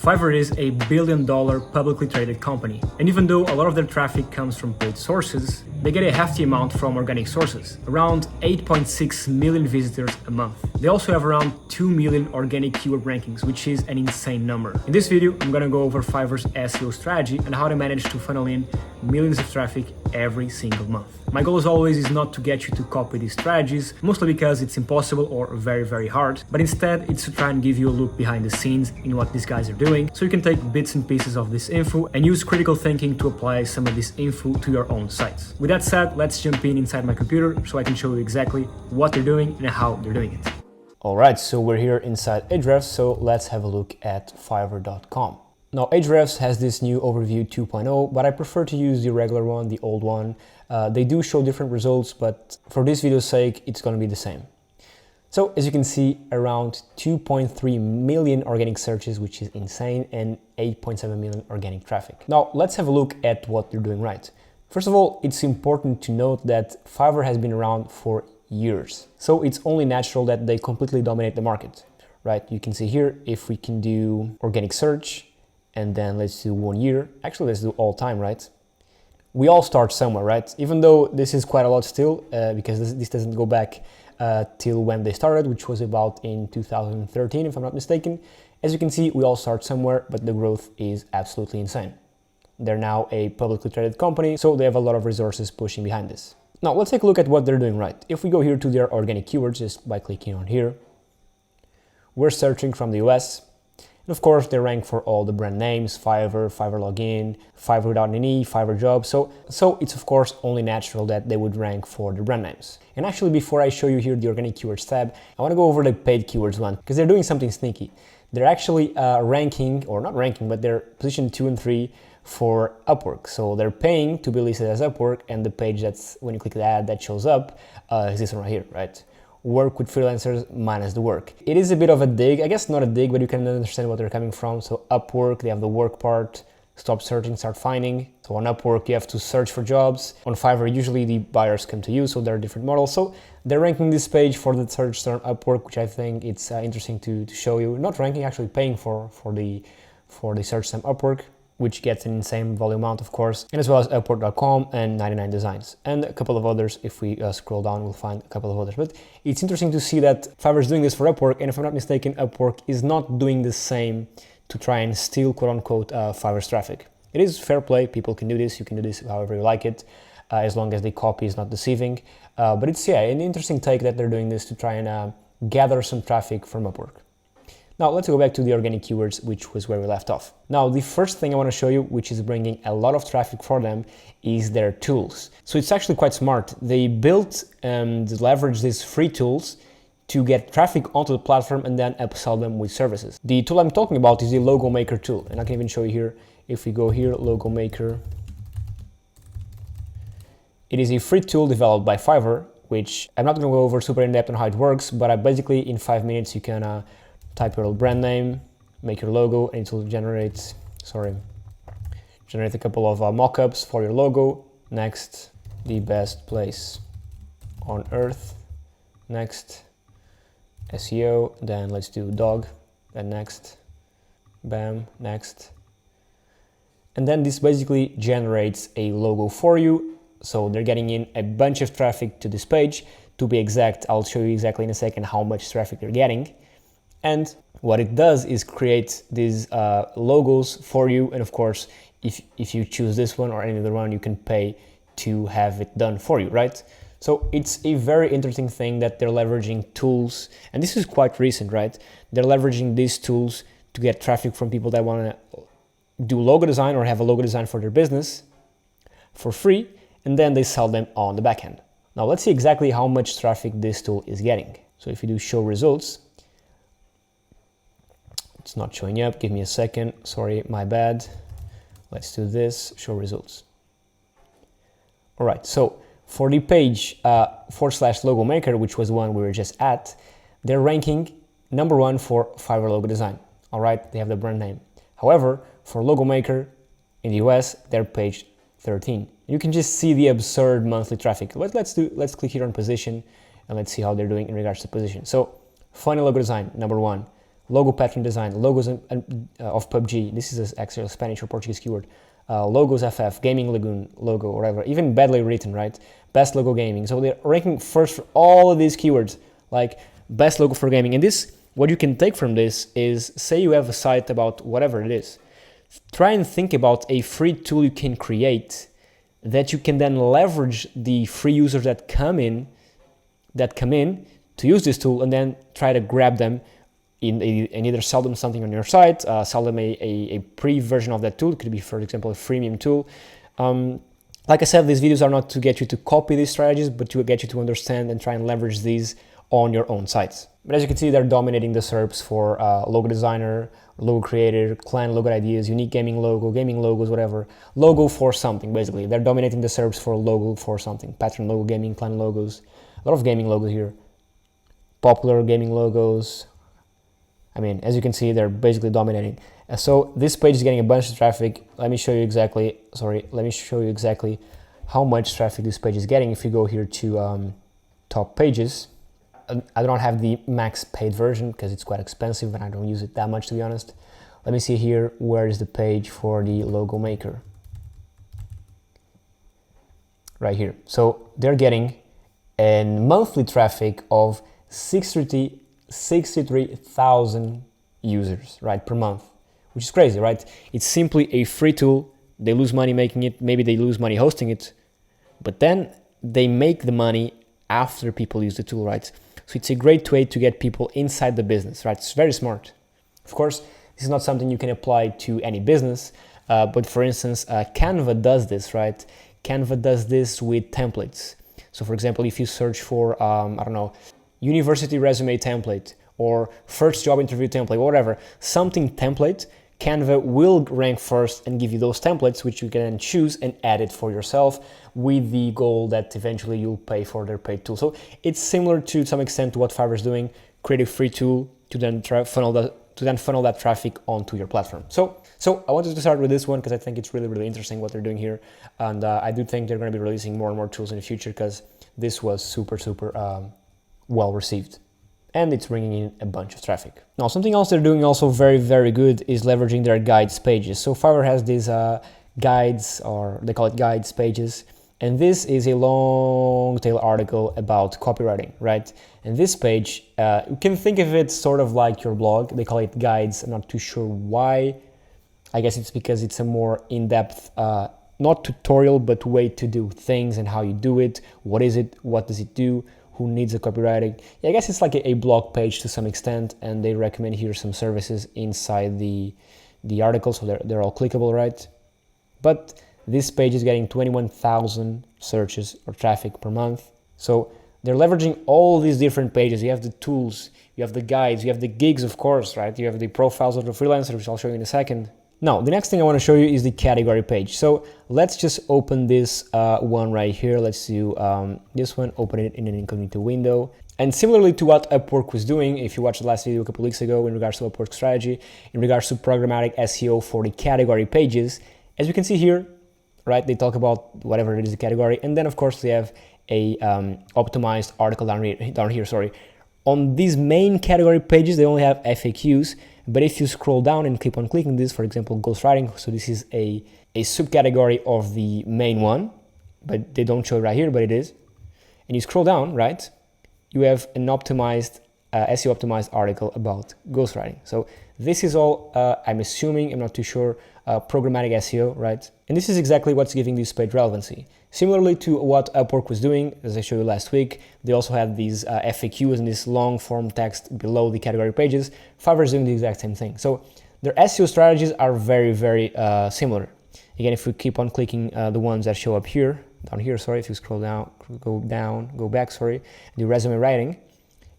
Fiverr is a billion-dollar publicly traded company, and even though a lot of their traffic comes from paid sources, they get a hefty amount from organic sources, around 8.6 million visitors a month. They also have around 2 million organic keyword rankings, which is an insane number. In this video, I'm gonna go over Fiverr's SEO strategy and how they manage to funnel in millions of traffic every single month. My goal as always is not to get you to copy these strategies, mostly because it's impossible or very hard, but instead it's to try and give you a look behind the scenes in what these guys are doing, so you can take bits and pieces of this info and use critical thinking to apply some of this info to your own sites. With that said, let's jump inside my computer so I can show you exactly what they're doing and how they're doing it. Alright, so we're here inside Ahrefs, so let's have a look at Fiverr.com. Now, Ahrefs has this new overview 2.0, but I prefer to use the regular one, the old one. They do show different results, but for this video's sake, it's going to be the same. So, as you can see, around 2.3 million organic searches, which is insane, and 8.7 million organic traffic. Now, let's have a look at what they're doing right. First of all, it's important to note that Fiverr has been around for years. So it's only natural that they completely dominate the market, right? You can see here, if we can do organic search, and then let's do 1 year. Actually, let's do all time, right? We all start somewhere, right? Even though this is quite a lot still, because this doesn't go back till when they started, which was about in 2013, if I'm not mistaken. As you can see, we all start somewhere, but the growth is absolutely insane. They're now a publicly traded company, so they have a lot of resources pushing behind this. Now, let's take a look at what they're doing right. If we go here to their organic keywords, just by clicking on here, we're searching from the US. And of course, they rank for all the brand names, Fiverr, Fiverr Login, Fiverr.ne, Fiverr Jobs. So it's of course only natural that they would rank for the brand names. And actually, before I show you here the organic keywords tab, I want to go over the paid keywords one, because they're doing something sneaky. They're actually ranking, or not ranking, but they're position 2 and 3 for Upwork. So they're paying to be listed as Upwork, and the page that's, when you click the ad, that shows up is this one right here, right? Work with freelancers minus the work. It is a bit of a dig, I guess not a dig, but you can understand what they're coming from. So Upwork, they have the work part, stop searching, start finding. So on Upwork, you have to search for jobs. On Fiverr, usually the buyers come to you, so there are different models. So they're ranking this page for the search term Upwork, which I think it's interesting to show you. Not ranking, actually paying for the search term Upwork, which gets an insane volume amount, of course, and as well as Upwork.com and 99 Designs, and a couple of others. If we scroll down, we'll find a couple of others. But it's interesting to see that Fiverr is doing this for Upwork, and if I'm not mistaken, Upwork is not doing the same to try and steal, quote-unquote, Fiverr's traffic. It is fair play. People can do this. You can do this however you like it, as long as the copy is not deceiving. But it's, yeah, an interesting take that they're doing this to try and gather some traffic from Upwork. Now, let's go back to the organic keywords, which was where we left off. Now, the first thing I want to show you, which is bringing a lot of traffic for them, is their tools. So it's actually quite smart. They built and leverage these free tools to get traffic onto the platform and then upsell them with services. The tool I'm talking about is the Logo Maker tool. And I can even show you here, if we go here, Logo Maker. It is a free tool developed by Fiverr, which I'm not going to go over super in depth on how it works, but basically in 5 minutes you can type your brand name, make your logo, and it will generate a couple of mock-ups for your logo. Next, the best place on earth. Next, SEO, then let's do dog, and next, bam, next. And then this basically generates a logo for you. So they're getting in a bunch of traffic to this page. To be exact, I'll show you exactly in a second how much traffic they're getting. And what it does is create these logos for you. And of course, if you choose this one or any other one, you can pay to have it done for you, right? So it's a very interesting thing that they're leveraging tools. And this is quite recent, right? They're leveraging these tools to get traffic from people that want to do logo design or have a logo design for their business for free. And then they sell them on the back end. Now let's see exactly how much traffic this tool is getting. So if you do show results, it's not showing up. Give me a second. Sorry, my bad. Let's do this. Show results. All right. So for the page /logo maker, which was the one we were just at, they're ranking #1 for Fiverr logo design. All right. They have the brand name. However, for logo maker in the US, they're page 13. You can just see the absurd monthly traffic. Let's click here on position and let's see how they're doing in regards to position. So funny logo design, #1. logo pattern design, logos of PUBG. This is actually a Spanish or Portuguese keyword. Logos FF, gaming lagoon logo, or whatever, even badly written, right? Best logo gaming. So they're ranking first for all of these keywords, like best logo for gaming. And this, what you can take from this is, say you have a site about whatever it is. Try and think about a free tool you can create that you can then leverage the free users that come in to use this tool, and then try to grab them and either sell them something on your site, sell them a pre-version of that tool. It could be, for example, a freemium tool. Like I said, these videos are not to get you to copy these strategies, but to get you to understand and try and leverage these on your own sites. But as you can see, they're dominating the SERPs for logo designer, logo creator, client logo ideas, unique gaming logo, gaming logos, whatever. Logo for something, basically. They're dominating the SERPs for logo for something. Pattern logo, gaming, client logos. A lot of gaming logos here. Popular gaming logos. I mean, as you can see, they're basically dominating. So this page is getting a bunch of traffic. Let me show you exactly how much traffic this page is getting. If you go here to top pages, I don't have the max paid version because it's quite expensive and I don't use it that much, to be honest. Let me see here, where is the page for the logo maker? Right here. So they're getting a monthly traffic of 63,000 users, right, per month, which is crazy, right? It's simply a free tool. They lose money making it, maybe they lose money hosting it, but then they make the money after people use the tool, right? So it's a great way to get people inside the business, right? It's very smart. Of course, this is not something you can apply to any business, but for instance, Canva does this, right? Canva does this with templates. So for example, if you search for, I don't know, university resume template or first job interview template, whatever, something template, Canva will rank first and give you those templates, which you can then choose and add it for yourself with the goal that eventually you'll pay for their paid tool. So it's similar to some extent to what Fiverr is doing, create a free tool to then funnel that traffic onto your platform. So I wanted to start with this one because I think it's really, really interesting what they're doing here. And I do think they're going to be releasing more and more tools in the future because this was super well received. And it's bringing in a bunch of traffic. Now, something else they're doing also very, very good is leveraging their guides pages. So Fiverr has these guides, or they call it guides pages. And this is a long tail article about copywriting, right? And this page, you can think of it sort of like your blog. They call it guides. I'm not too sure why. I guess it's because it's a more in-depth, not tutorial, but way to do things and how you do it. What is it? What does it do? Who needs a copywriting? Yeah, I guess it's like a blog page to some extent, and they recommend here some services inside the article, so they're all clickable, right? But this page is getting 21,000 searches or traffic per month. So they're leveraging all these different pages. You have the tools, you have the guides, you have the gigs, of course, right? You have the profiles of the freelancers, which I'll show you in a second. Now, the next thing I want to show you is the category page. So let's just open this one right here. Let's do this one, open it in an incognito window. And similarly to what Upwork was doing, if you watched the last video a couple of weeks ago in regards to Upwork strategy, in regards to programmatic SEO for the category pages, as you can see here, right, they talk about whatever it is the category. And then of course they have a optimized article down here. On these main category pages, they only have FAQs. But if you scroll down and keep on clicking this, for example, ghostwriting, so this is a subcategory of the main one, but they don't show it right here, but it is. And you scroll down, right, you have an optimized, SEO optimized article about ghostwriting. So this is all, I'm assuming, I'm not too sure, programmatic SEO, right? And this is exactly what's giving this page relevancy. Similarly to what Upwork was doing, as I showed you last week, they also had these FAQs and this long form text below the category pages. Fiverr is doing the exact same thing. So their SEO strategies are very, very similar. Again, if we keep on clicking the ones that show up here, down here, sorry, if you scroll down, go back, sorry, the resume writing,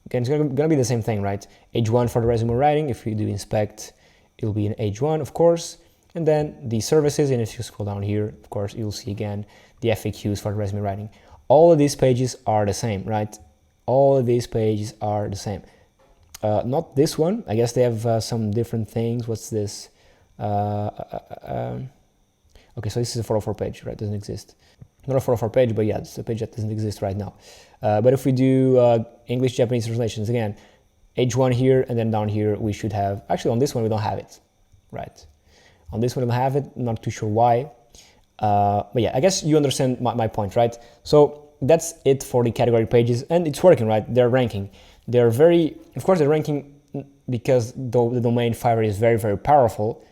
again, it's gonna be the same thing, right? H1 for the resume writing. If we do inspect, it'll be an H1, of course. And then the services, and if you scroll down here, of course, you'll see again the FAQs for the resume writing. All of these pages are the same, right? All of these pages are the same. Not this one. I guess they have some different things. What's this? Okay, so this is a 404 page, right? Doesn't exist. Not a 404 page, but yeah, it's a page that doesn't exist right now. But if we do English-Japanese translations, again, H1 here, and then down here we should have, actually on this one we don't have it, right? On this one we don't have it, not too sure why. But yeah, I guess you understand my point, right? So that's it for the category pages, and it's working, right? They're ranking. They're very, of course they're ranking because the domain Fiverr is very, very powerful,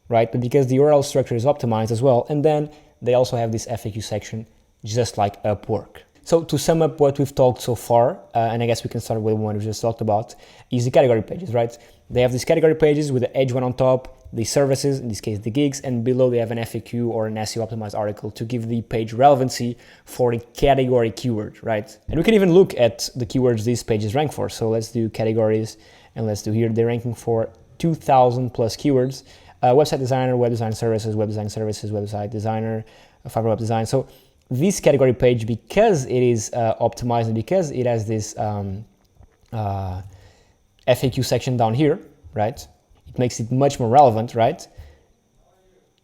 right? But because the URL structure is optimized as well. And then they also have this FAQ section, just like Upwork. So to sum up what we've talked so far, and I guess we can start with one we just talked about, is the category pages, right? They have these category pages with the H1 on top, the services, in this case the gigs, and below they have an FAQ or an SEO optimized article to give the page relevancy for the category keyword, right? And we can even look at the keywords these pages rank for. So let's do categories, and let's do here, they're ranking for 2,000 plus keywords. Website designer, web design services, website designer, Fiverr web design. So this category page, because it is optimized and because it has this FAQ section down here, right? It makes it much more relevant, right?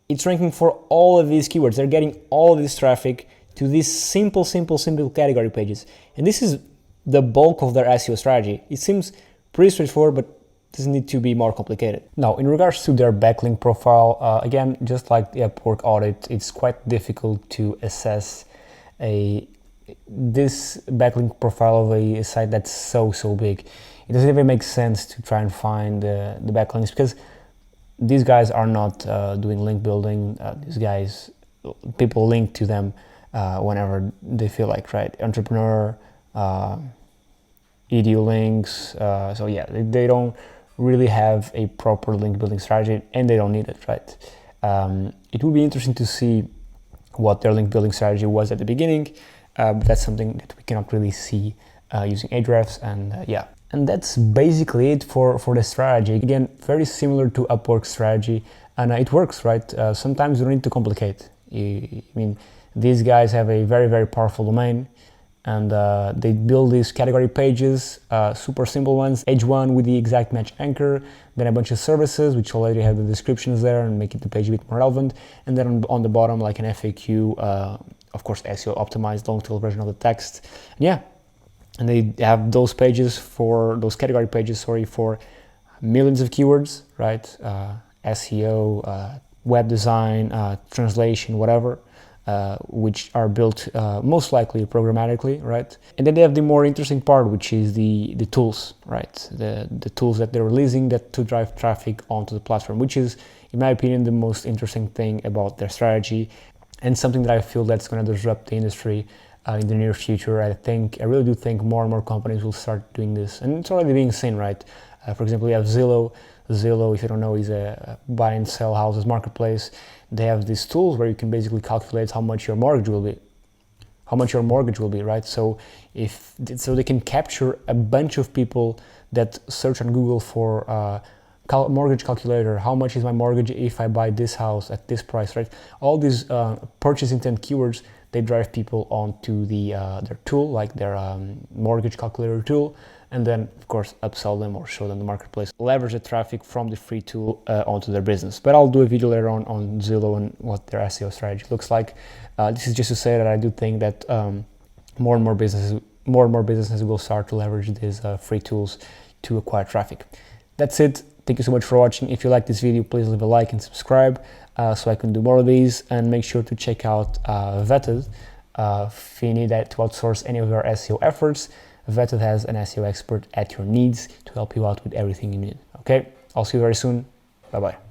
It's ranking for all of these keywords. They're getting all of this traffic to these simple category pages. And this is the bulk of their SEO strategy. It seems pretty straightforward, but doesn't need to be more complicated. Now, in regards to their backlink profile, again, just like the Upwork audit, it's quite difficult to assess this backlink profile of a site that's so big. It doesn't even make sense to try and find the backlinks, because these guys are not doing link building. These guys, people link to them whenever they feel like, right? Entrepreneur, edu links. So yeah, they don't really have a proper link building strategy, and they don't need it, right? It would be interesting to see what their link building strategy was at the beginning, but that's something that we cannot really see using Ahrefs, and yeah. And that's basically it for the strategy. Again, very similar to Upwork's strategy, and it works, right? Sometimes you don't need to complicate. I mean, these guys have a very powerful domain, and they build these category pages, super simple ones, H1 with the exact match anchor, then a bunch of services which already have the descriptions there and make it the page a bit more relevant, and then on the bottom like an FAQ, of course SEO optimized long tail version of the text. And yeah, and they have those pages for those category pages, for millions of keywords, right? SEO, web design, translation, whatever. Which are built most likely programmatically, right? And then they have the more interesting part, which is the tools, right? The tools that they're releasing that to drive traffic onto the platform, which is, in my opinion, the most interesting thing about their strategy, and something that I feel that's going to disrupt the industry in the near future. I really do think more and more companies will start doing this, and it's already being seen, right? For example, we have Zillow. Zillow, if you don't know, is a buy and sell houses marketplace. They have these tools where you can basically calculate how much your mortgage will be, right? So they can capture a bunch of people that search on Google for mortgage calculator. How much is my mortgage if I buy this house at this price, right? All these purchase intent keywords, they drive people onto their tool, like their mortgage calculator tool, and then of course upsell them or show them the marketplace, leverage the traffic from the free tool onto their business. But I'll do a video later on Zillow and what their SEO strategy looks like. This is just to say that I do think that more and more businesses will start to leverage these free tools to acquire traffic. That's it. Thank you so much for watching. If you like this video, please leave a like and subscribe so I can do more of these, and make sure to check out Vetted if you need to outsource any of your SEO efforts. Vetted has an SEO expert at your needs to help you out with everything you need. Okay, I'll see you very soon. Bye-bye.